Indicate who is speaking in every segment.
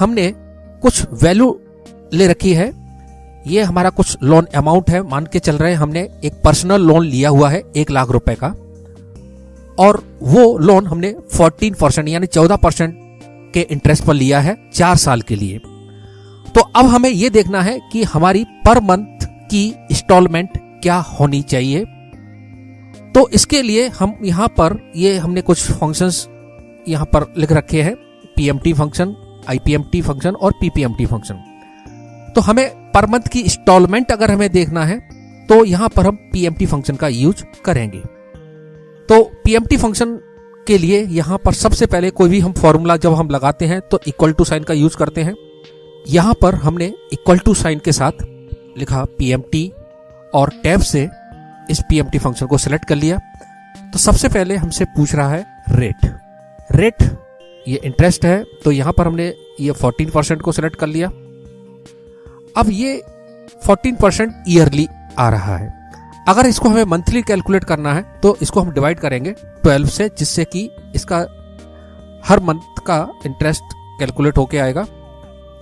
Speaker 1: हमने कुछ वैल्यू ले रखी है। ये हमारा कुछ लोन अमाउंट है, मान के चल रहे हैं हमने एक पर्सनल लोन लिया हुआ है 1 लाख रुपए का, और वो लोन हमने 14% यानी 14% के इंटरेस्ट पर लिया है 4 साल के लिए। तो अब हमें ये देखना है कि हमारी पर मंथ की इंस्टॉलमेंट क्या होनी चाहिए। तो इसके लिए हम यहाँ पर ये हमने कुछ फंक्शंस यहाँ पर लिख रखे हैं, पीएमटी फंक्शन, आईपीएमटी फंक्शन और पीपीएमटी फंक्शन। तो हमें पर मंथ की इंस्टॉलमेंट अगर हमें देखना है तो यहाँ पर हम पीएमटी फंक्शन का यूज करेंगे। तो पीएमटी फंक्शन के लिए यहाँ पर सबसे पहले कोई भी हम फॉर्मूला जब हम लगाते हैं तो इक्वल टू साइन का यूज करते हैं। यहाँ पर हमने इक्वल टू साइन के साथ लिखा पीएमटी और टैब से इस पीएमटी फंक्शन को सिलेक्ट कर लिया। तो सबसे पहले हमसे पूछ रहा है रेट ये इंटरेस्ट है, तो यहाँ पर हमने ये 14% को सिलेक्ट कर लिया। अब ये 14% ईयरली आ रहा है। अगर इसको हमें मंथली कैलकुलेट करना है तो इसको हम डिवाइड करेंगे 12 से, जिससे कि इसका हर मंथ का इंटरेस्ट कैलकुलेट होके आएगा।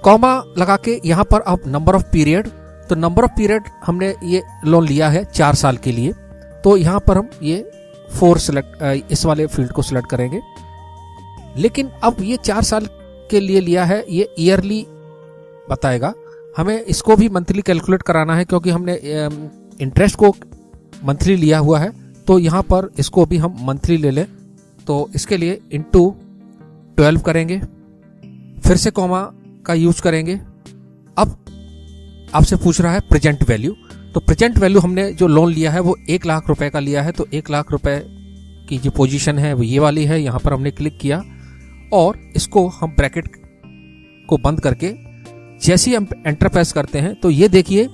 Speaker 1: कॉमा लगा के यहाँ पर अब नंबर ऑफ पीरियड, तो नंबर ऑफ पीरियड हमने ये लोन लिया है 4 साल के लिए, तो यहाँ पर हम ये 4 सिलेक्ट इस वाले फील्ड को सिलेक्ट करेंगे। लेकिन अब ये 4 साल के लिए लिया है, ये ईयरली बताएगा। हमें इसको भी मंथली कैलकुलेट कराना है क्योंकि हमने इंटरेस्ट को मंथली लिया हुआ है, तो यहाँ पर इसको भी हम मंथली ले लें। तो इसके लिए इंटू 12 करेंगे, फिर से कॉमा का यूज करेंगे। अब आपसे पूछ रहा है प्रेजेंट वैल्यू, तो प्रेजेंट वैल्यू हमने जो लोन लिया है वो 1 लाख रुपए का लिया है, तो 1 लाख रुपए की जो पोजीशन है वो ये वाली है। यहाँ पर हमने क्लिक किया और इसको हम ब्रैकेट को बंद करके जैसे ही हम एंटर प्रेस करते हैं तो ये देखिए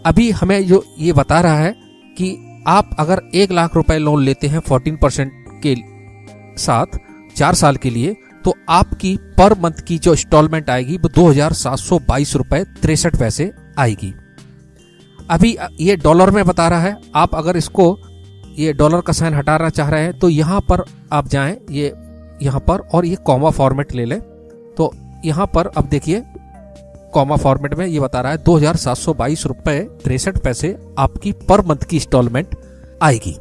Speaker 1: अभी हमें जो ये बता रहा है कि आप अगर 1 लाख रुपए लोन लेते हैं 14% के साथ 4 साल के लिए, तो आपकी पर मंथ की जो इंस्टॉलमेंट आएगी वो 2722 रुपए 63 पैसे आएगी। अभी ये डॉलर में बता रहा है। आप अगर इसको ये डॉलर का साइन हटाना चाह रहे हैं तो यहाँ पर आप जाएं, ये यहाँ पर, और ये कॉमा फॉर्मेट ले लें। तो यहाँ पर अब देखिए कॉमा फॉर्मेट में ये बता रहा है 2722 रुपए 63 पैसे आपकी पर मंथ की इंस्टॉलमेंट आएगी।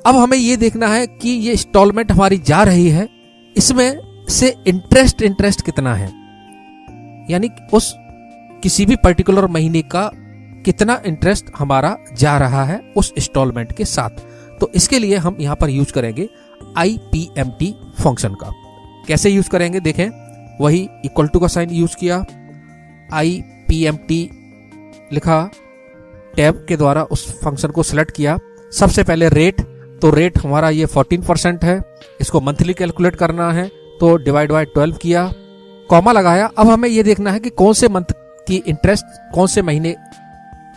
Speaker 1: अब हमें ये देखना है कि ये इंस्टॉलमेंट हमारी जा रही है, इसमें से इंटरेस्ट कितना है, यानी उस किसी भी पर्टिकुलर महीने का कितना इंटरेस्ट हमारा जा रहा है उस इंस्टॉलमेंट के साथ। तो इसके लिए हम यहाँ पर यूज करेंगे आईपीएमटी फंक्शन का। कैसे यूज करेंगे देखें, वही इक्वल टू का साइन यूज किया, आईपीएमटी लिखा, टैब के द्वारा उस फंक्शन को सिलेक्ट किया। सबसे पहले रेट, तो रेट हमारा ये 14% है, इसको मंथली कैलकुलेट करना है तो डिवाइड बाय 12 किया, कॉमा लगाया। अब हमें ये देखना है कि कौन से मंथ की इंटरेस्ट, कौन से महीने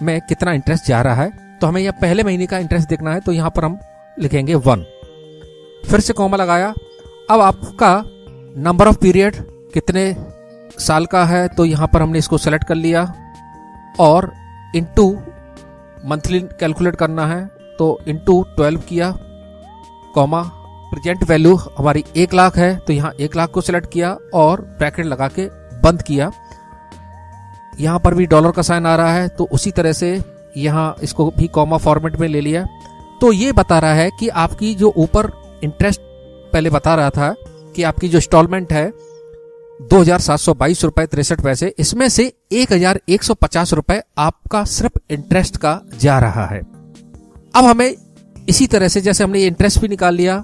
Speaker 1: में कितना इंटरेस्ट जा रहा है। तो हमें यह पहले महीने का इंटरेस्ट देखना है, तो यहाँ पर हम लिखेंगे 1, फिर से कॉमा लगाया। अब आपका नंबर ऑफ पीरियड कितने साल का है, तो यहाँ पर हमने इसको सेलेक्ट कर लिया और इनटू मंथली कैलकुलेट करना है तो इनटू 12 किया, कॉमा प्रेजेंट वैल्यू हमारी 1 लाख है तो यहाँ 1 लाख को सिलेक्ट किया और ब्रैकेट लगा के बंद किया। यहाँ पर भी डॉलर का साइन आ रहा है तो उसी तरह से यहाँ इसको भी कॉमा फॉर्मेट में ले लिया। तो ये बता रहा है कि आपकी जो ऊपर इंटरेस्ट पहले बता रहा था कि आपकी जो इंस्टॉलमेंट है 2722 रुपए 63 पैसे, इसमें से 1150 रुपए आपका सिर्फ इंटरेस्ट का जा रहा है। अब हमें इसी तरह से जैसे हमने ये इंटरेस्ट भी निकाल लिया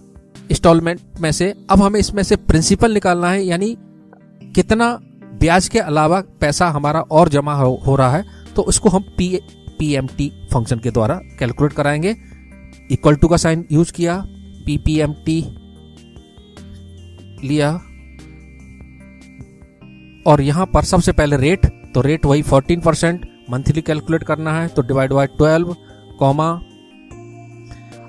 Speaker 1: इंस्टॉलमेंट में से, अब हमें इसमें से प्रिंसिपल निकालना है, यानी कितना ब्याज के अलावा पैसा हमारा और जमा हो रहा है। तो उसको हम पीएमटी फंक्शन के द्वारा कैलकुलेट कराएंगे। इक्वल टू का साइन यूज किया, पीपीएमटी लिया और यहां पर सबसे पहले रेट, तो रेट वही 14%, मंथली कैलकुलेट करना है तो डिवाइड बाय 12, कॉमा।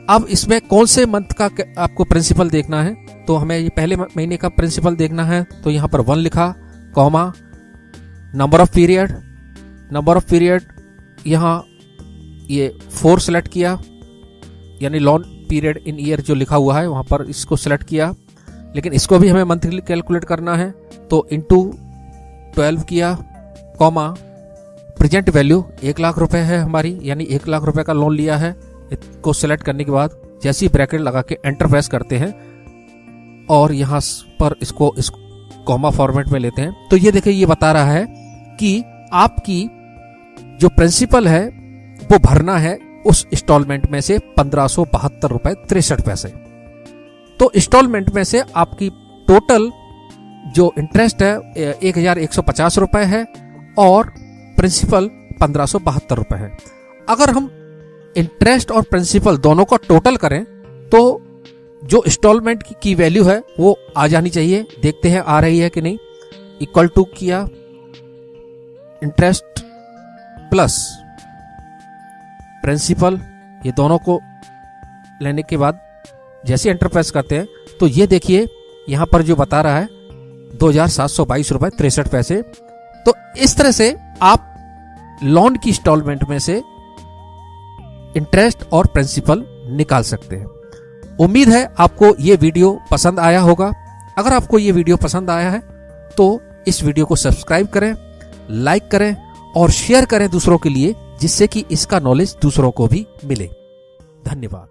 Speaker 1: अब इसमें कौन से मंथ का आपको प्रिंसिपल देखना है, तो हमें ये पहले महीने का प्रिंसिपल देखना है तो यहां पर 1 लिखा, कॉमा। नंबर ऑफ पीरियड यहाँ ये 4 सेलेक्ट किया, यानी लॉन पीरियड इन ईयर जो लिखा हुआ है वहां पर इसको सेलेक्ट किया, लेकिन इसको भी हमें मंथली कैलकुलेट करना है तो इनटू 12 किया, कॉमा प्रेजेंट वैल्यू 1 लाख रुपए है हमारी, यानी 1 लाख रुपए का लोन लिया है। इसको सिलेक्ट करने के बाद जैसी ब्रैकेट लगा के एंटर प्रेस करते हैं और यहां पर इसको इस कॉमा फॉर्मेट में लेते हैं, तो ये देखिए ये बता रहा है कि आपकी जो प्रिंसिपल है वो भरना है उस इंस्टॉलमेंट में से 1572 रुपए 63 पैसे। तो इंस्टॉलमेंट में से आपकी टोटल जो इंटरेस्ट है 1150 रुपए है और प्रिंसिपल 1572 रुपए है। अगर हम इंटरेस्ट और प्रिंसिपल दोनों का टोटल करें तो जो इंस्टॉलमेंट की वैल्यू है वो आ जानी चाहिए। देखते हैं आ रही है कि नहीं। इक्वल टू किया, इंटरेस्ट प्लस प्रिंसिपल, ये दोनों को लेने के बाद जैसे एंटर प्रेस करते हैं तो ये देखिए यहां पर जो बता रहा है 2722 रुपए 63 पैसे। तो इस तरह से आप लोन की इंस्टॉलमेंट में से इंटरेस्ट और प्रिंसिपल निकाल सकते हैं। उम्मीद है आपको ये वीडियो पसंद आया होगा। अगर आपको ये वीडियो पसंद आया है तो इस वीडियो को सब्सक्राइब करें, लाइक करें और शेयर करें दूसरों के लिए, जिससे कि इसका नॉलेज दूसरों को भी मिले। धन्यवाद।